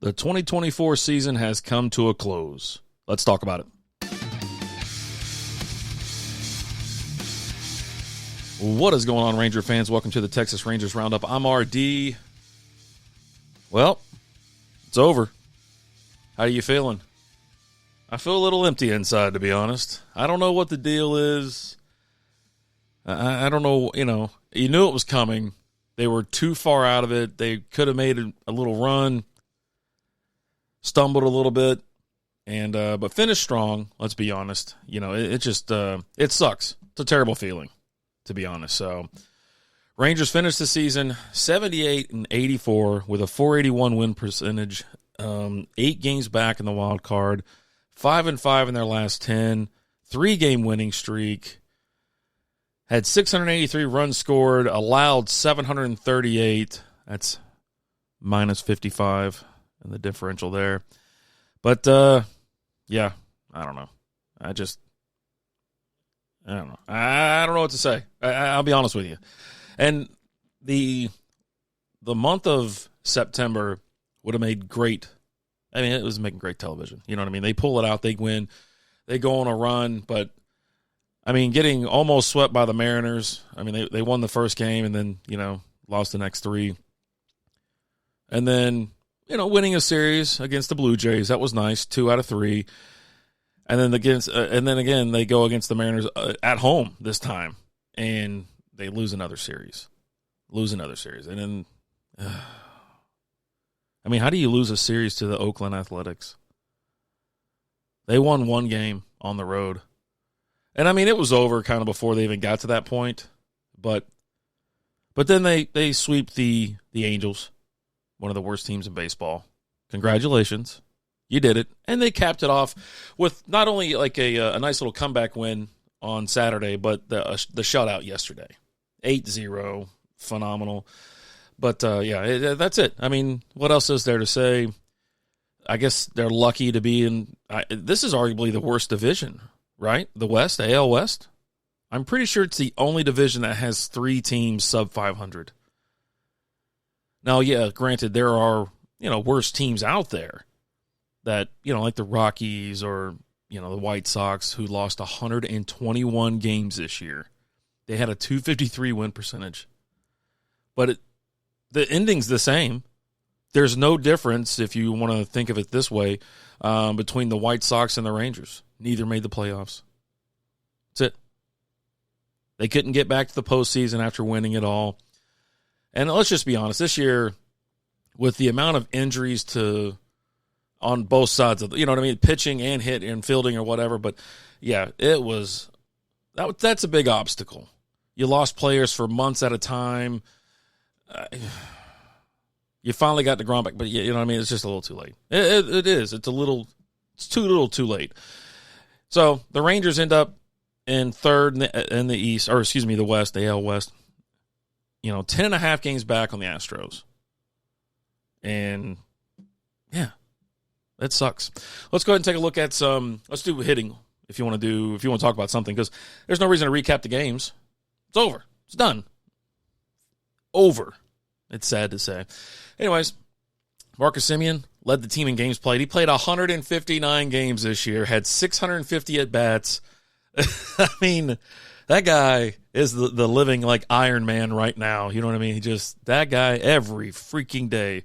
The 2024 season has come to a close. Let's talk about it. What is going on, Ranger fans? Welcome to the Texas Rangers Roundup. I'm RD. Well, it's over. How are you feeling? I feel a little empty inside, to be honest. I don't know what the deal is. I don't know, you knew it was coming. They were too far out of it. They could have made a little run, stumbled a little bit, and but finished strong, let's be honest. It just it sucks. It's a terrible feeling, to be honest. So, Rangers finished the season 78-84 with a .481 win percentage, 8 games back in the wild card, 5-5 in their last 10, 3-game winning streak, had 683 runs scored, allowed 738. That's minus 55 in the differential there. But, yeah, I don't know. I don't know. I don't know what to say. I'll be honest with you. And the month of September would have made great. I mean, it was making great television. You know what I mean? They pull it out. They win. They go on a run. But, I mean, getting almost swept by the Mariners. I mean, they won the first game and then, lost the next 3. And then, winning a series against the Blue Jays. That was nice. 2 out of 3. And then again, they go against the Mariners at home this time, and they lose another series. And then, I mean, how do you lose a series to the Oakland Athletics? They won 1 game on the road. And, I mean, it was over kind of before they even got to that point. But then they sweep the Angels, one of the worst teams in baseball. Congratulations. You did it. And they capped it off with not only like a nice little comeback win on Saturday, but the shutout yesterday. 8-0. Phenomenal. But, that's it. I mean, what else is there to say? I guess they're lucky to be in this is arguably the worst division, right? The West, AL West. I'm pretty sure it's the only division that has 3 teams sub 500. Now, yeah, granted, there are, worse teams out there. That, like the Rockies or, the White Sox, who lost 121 games this year. They had a .253 win percentage. But the ending's the same. There's no difference, if you want to think of it this way, between the White Sox and the Rangers. Neither made the playoffs. That's it. They couldn't get back to the postseason after winning it all. And let's just be honest, this year, with the amount of injuries on both sides of pitching and hit and fielding or whatever. But, yeah, that's a big obstacle. You lost players for months at a time. You finally got DeGrom back, but, it's just a little too late. It is. It's too late. So the Rangers end up in third in the East, or excuse me, the West, the AL West. 10.5 games back on the Astros. And, yeah. That sucks. Let's go ahead and take a look at let's do hitting if you want to talk about something, because there's no reason to recap the games. It's over. It's done. Over. It's sad to say. Anyways, Marcus Semien led the team in games played. He played 159 games this year, had 650 at-bats. I mean, that guy is the living like Iron Man right now. You know what I mean? That guy every freaking day.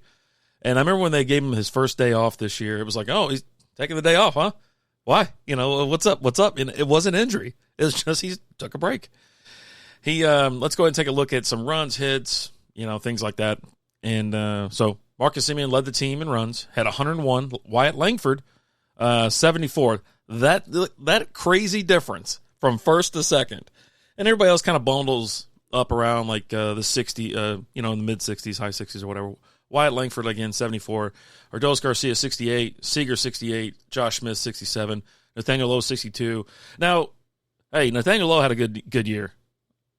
And I remember when they gave him his first day off this year, it was like, oh, he's taking the day off, huh? Why? What's up? And it wasn't injury. It was just he took a break. Let's go ahead and take a look at some runs, hits, things like that. And so Marcus Semien led the team in runs, had 101. Wyatt Langford, 74. That crazy difference from first to second. And everybody else kind of bundles up around like the 60, in the mid-60s, high 60s or whatever. Wyatt Langford, again, 74. Ordolis Garcia, 68. Seager, 68. Josh Smith, 67. Nathaniel Lowe, 62. Now, hey, Nathaniel Lowe had a good year,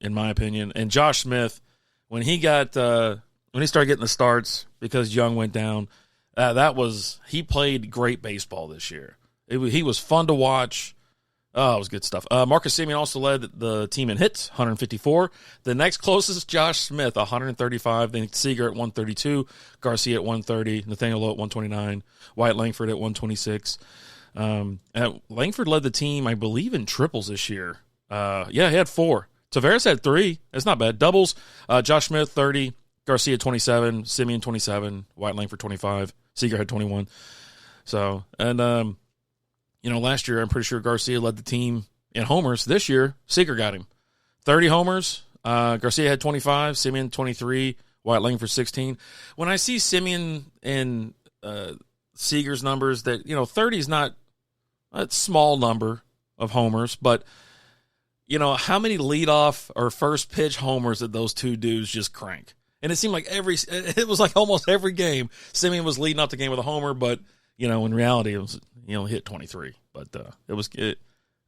in my opinion. And Josh Smith, when he started getting the starts because Young went down, he played great baseball this year. He was fun to watch. Oh, it was good stuff. Marcus Semien also led the team in hits, 154. The next closest, Josh Smith, 135. Then Seager at 132. Garcia at 130. Nathaniel Lowe at 129. Wyatt Langford at 126. Langford led the team, I believe, in triples this year. He had 4. Tavares had 3. That's not bad. Doubles, Josh Smith, 30. Garcia, 27. Semien, 27. Wyatt Langford, 25. Seager had 21. So, and, last year I'm pretty sure Garcia led the team in homers. This year, Seager got him. 30 homers. Garcia had 25. Semien, 23. Wyatt Langford, 16. When I see Semien and Seager's numbers, that 30 is not a small number of homers, but how many leadoff or first pitch homers did those two dudes just crank? And it seemed like it was like almost every game Semien was leading up the game with a homer, but in reality it was hit 23. But it was an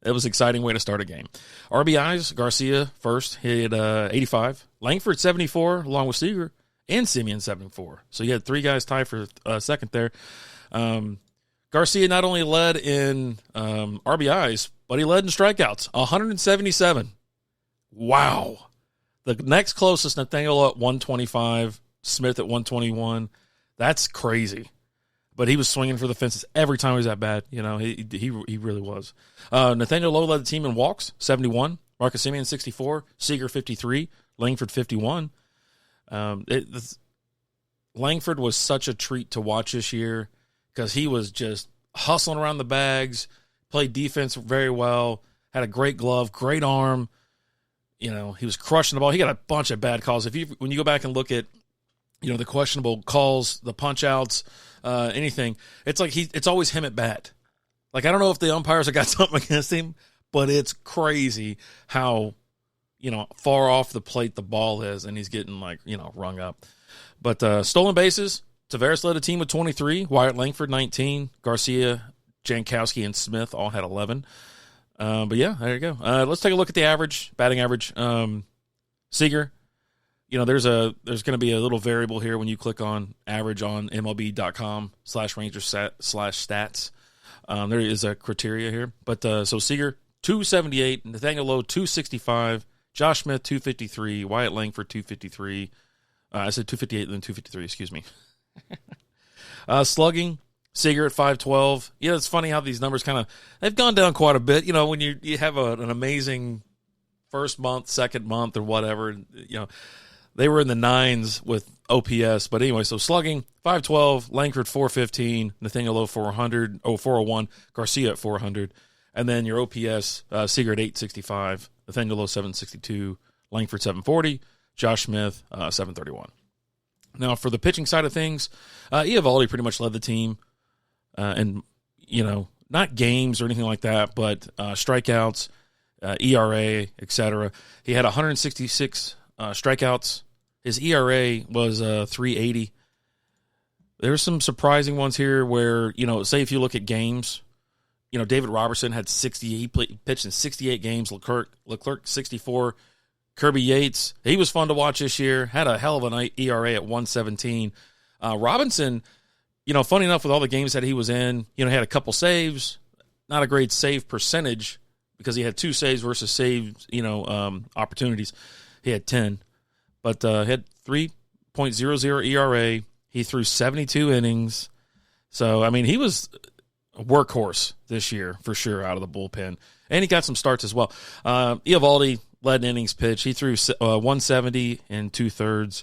exciting way to start a game. RBIs, Garcia first, hit 85. Langford 74, along with Seager, and Semien 74. So you had 3 guys tied for second there. Garcia not only led in RBIs, but he led in strikeouts, 177. Wow. The next closest, Nathaniel at 125, Smith at 121. That's crazy. But he was swinging for the fences every time he was at bat. He really was. Nathaniel Lowe led the team in walks, 71. Marcus Semien, 64. Seager, 53. Langford, 51. Langford was such a treat to watch this year because he was just hustling around the bags, played defense very well, had a great glove, great arm. He was crushing the ball. He got a bunch of bad calls. When you go back and look at, the questionable calls, the punch outs, anything, it's like it's always him at bat. Like, I don't know if the umpires have got something against him, but it's crazy how, far off the plate the ball is, and he's getting rung up. But stolen bases, Tavares led a team with 23, Wyatt Langford 19, Garcia, Jankowski, and Smith all had 11. But yeah, there you go. Let's take a look at the batting average. Seager, there's going to be a little variable here when you click on average on MLB.com/Rangers/stats. There is a criteria here. But so Seager, 278, Nathaniel Lowe, 265, Josh Smith, 253, Wyatt Langford, 253. I said 258 and then 253, excuse me. Slugging, Seager at 512. Yeah, it's funny how these numbers they've gone down quite a bit. When you have an amazing first month, second month, or whatever, they were in the 9s with OPS. But anyway, so slugging, 512, Langford 415, Nathaniel Lowe 401, Garcia at 400. And then your OPS, Seager at 865, Nathaniel Lowe 762, Langford 740, Josh Smith 731. Now, for the pitching side of things, Eovaldi pretty much led the team. And, not games or anything like that, but strikeouts, ERA, etc. He had 166 strikeouts. His ERA was 3.80. There's some surprising ones here where, say if you look at games, David Robertson had 60. He pitched in 68 games. Leclerc 64. Kirby Yates, he was fun to watch this year. Had a hell of an ERA at 117. Robinson, funny enough, with all the games that he was in, had a couple saves. Not a great save percentage because he had 2 saves versus saves, opportunities. He had 10. But had 3.00 ERA. He threw 72 innings. So, he was a workhorse this year for sure out of the bullpen. And he got some starts as well. Eovaldi led in innings pitch. He threw 170 and 2/3.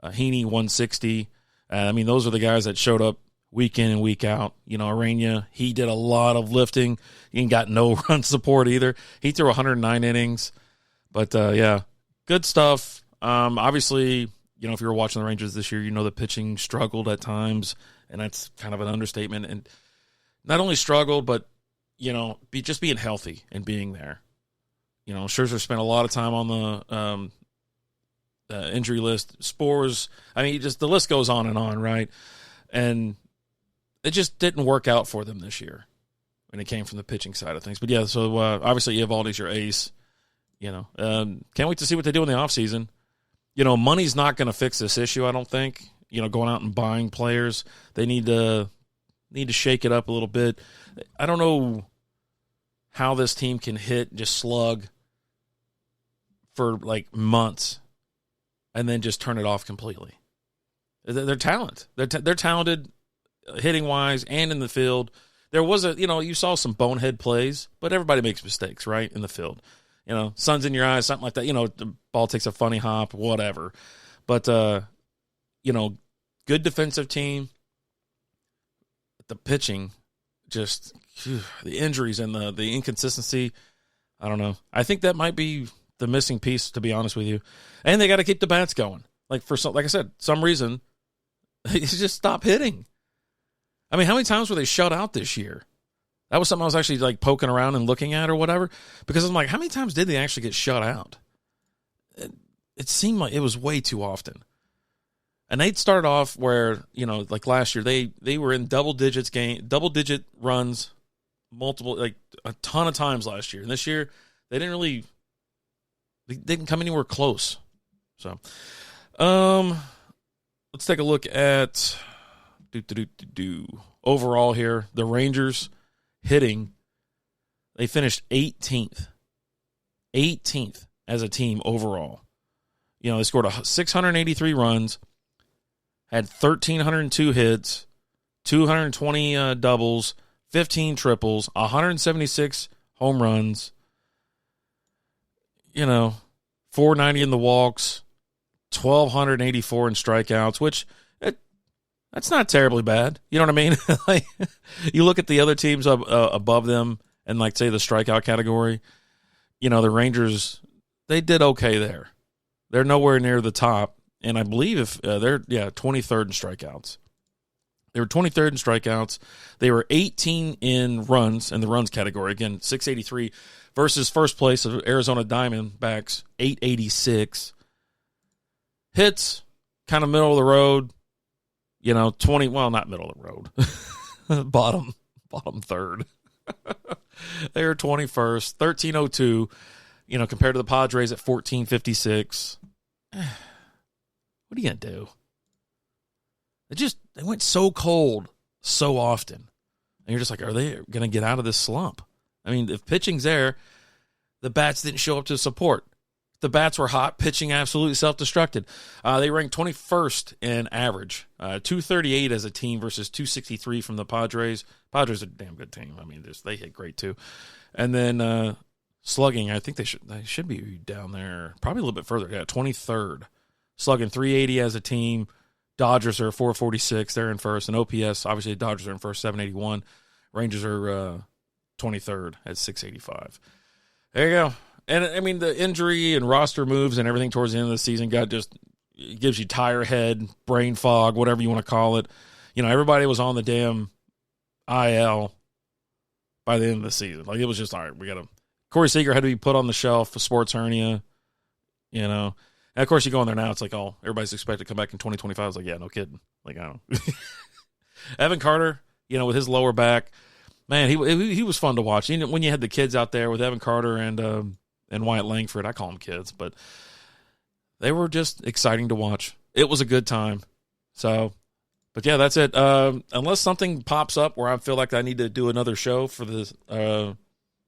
Heaney 160. Those are the guys that showed up week in and week out. Arena, he did a lot of lifting. He got no run support either. He threw 109 innings. But, yeah, good stuff. Obviously, if you were watching the Rangers this year, the pitching struggled at times, and that's kind of an understatement. And not only struggled, but, just being healthy and being there. Scherzer spent a lot of time on the injury list. Spores, just the list goes on, right? And it just didn't work out for them this year when it came from the pitching side of things. But, yeah, so obviously Eovaldi's your ace. Can't wait to see what they do in the offseason. Money's not going to fix this issue, I don't think. Going out and buying players. They need to shake it up a little bit. I don't know how this team can hit, just slug for like months and then just turn it off completely. They're talented. They're talented hitting wise and in the field. There was you saw some bonehead plays, but everybody makes mistakes, right, in the field. Sun's in your eyes, something like that. The ball takes a funny hop, whatever. But, good defensive team. The pitching, just the injuries and the inconsistency, I don't know. I think that might be the missing piece, to be honest with you. And they got to keep the bats going. Like I said, some reason, they just stop hitting. I mean, how many times were they shut out this year? That was something I was actually like poking around and looking at or whatever, because I'm like, how many times did they actually get shut out? It seemed like it was way too often. And they'd started off where, like last year, they were in double digit runs, like a ton of times last year. And this year, they didn't come anywhere close. So, let's take a look at overall here. The Rangers hitting, they finished 18th as a team overall. They scored 683 runs, had 1,302 hits, 220 doubles, 15 triples, 176 home runs, 490 in the walks, 1,284 in strikeouts, which that's not terribly bad. You know what I mean? Like, you look at the other teams above them and, like, say, the strikeout category, the Rangers, they did okay there. They're nowhere near the top, and I believe they're 23rd in strikeouts. They were 23rd in strikeouts. They were 18 in runs, in the runs category. Again, 683 versus first place of Arizona Diamondbacks, 886. Hits, kind of middle of the road. 20, well, not middle of the road. bottom third. They were 21st, 1302, compared to the Padres at 1456. What are you going to do? They went so cold so often. And you're just like, are they going to get out of this slump? I mean, if pitching's there, the bats didn't show up to support. The bats were hot, pitching absolutely self-destructed. They ranked 21st in average, 238 as a team versus 263 from the Padres. Padres are a damn good team. I mean, they hit great too. And then slugging, I think they should be down there, probably a little bit further. Yeah, 23rd, slugging 380 as a team. Dodgers are 446. They're in first, and OPS, obviously, the Dodgers are in first, 781. Rangers are 23rd at 685. There you go. And, I mean, the injury and roster moves and everything towards the end of the season gives you tire head, brain fog, whatever you want to call it. Everybody was on the damn IL by the end of the season. Like, it was just, all right, Corey Seager had to be put on the shelf for sports hernia, And, of course, you go in there now, it's like, oh, everybody's expected to come back in 2025. I was like, yeah, no kidding. Like, I don't Evan Carter, with his lower back, man, he was fun to watch. When you had the kids out there with Evan Carter and Wyatt Langford, I call them kids, but they were just exciting to watch. It was a good time. So, but yeah, that's it. Unless something pops up where I feel like I need to do another show for this,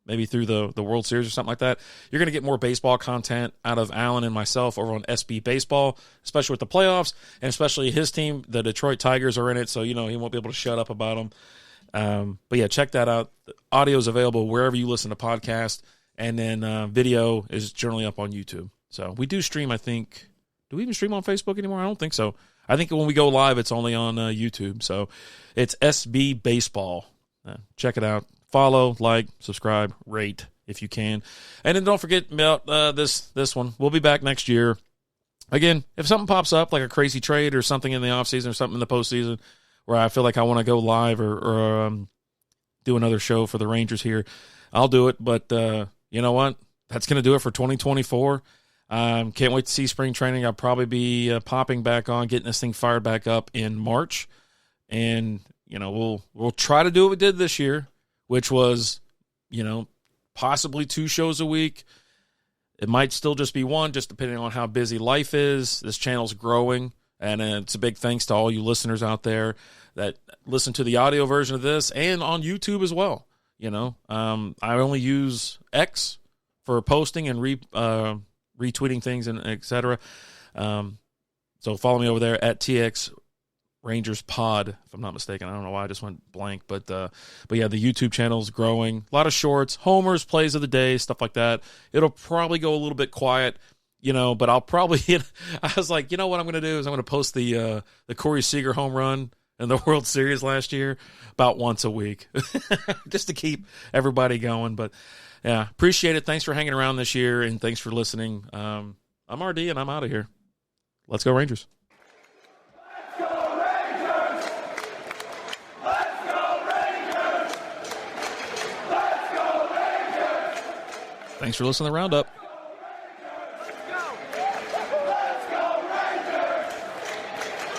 maybe through the World Series or something like that, you're going to get more baseball content out of Alan and myself over on SB Baseball, especially with the playoffs, and especially his team, the Detroit Tigers, are in it, so he won't be able to shut up about them. But yeah, check that out. The audio is available wherever you listen to podcasts. And then video is generally up on YouTube. So we do stream, I think. Do we even stream on Facebook anymore? I don't think so. I think when we go live, it's only on YouTube. So it's SB Baseball. Check it out. Follow, like, subscribe, rate if you can. And then don't forget about this one. We'll be back next year. Again, if something pops up, like a crazy trade or something in the offseason or something in the postseason where I feel like I want to go live or do another show for the Rangers here, I'll do it. But you know what? That's going to do it for 2024. Can't wait to see spring training. I'll probably be popping back on, getting this thing fired back up in March. And, we'll try to do what we did this year, which was, possibly 2 shows a week. It might still just be 1, just depending on how busy life is. This channel's growing, and it's a big thanks to all you listeners out there that listen to the audio version of this and on YouTube as well. I only use X for posting and retweeting things and et cetera. So follow me over there at TX Rangers Pod, if I'm not mistaken. I don't know why I just went blank, but yeah, the YouTube channel's growing. A lot of shorts, homers, plays of the day, stuff like that. It'll probably go a little bit quiet, but I'll probably. I was like, what I'm going to do is I'm going to post the Corey Seager home run in the World Series last year about once a week, just to keep everybody going. But yeah, appreciate it. Thanks for hanging around this year, and thanks for listening. I'm RD, and I'm out of here. Let's go Rangers. Thanks for listening to the Roundup.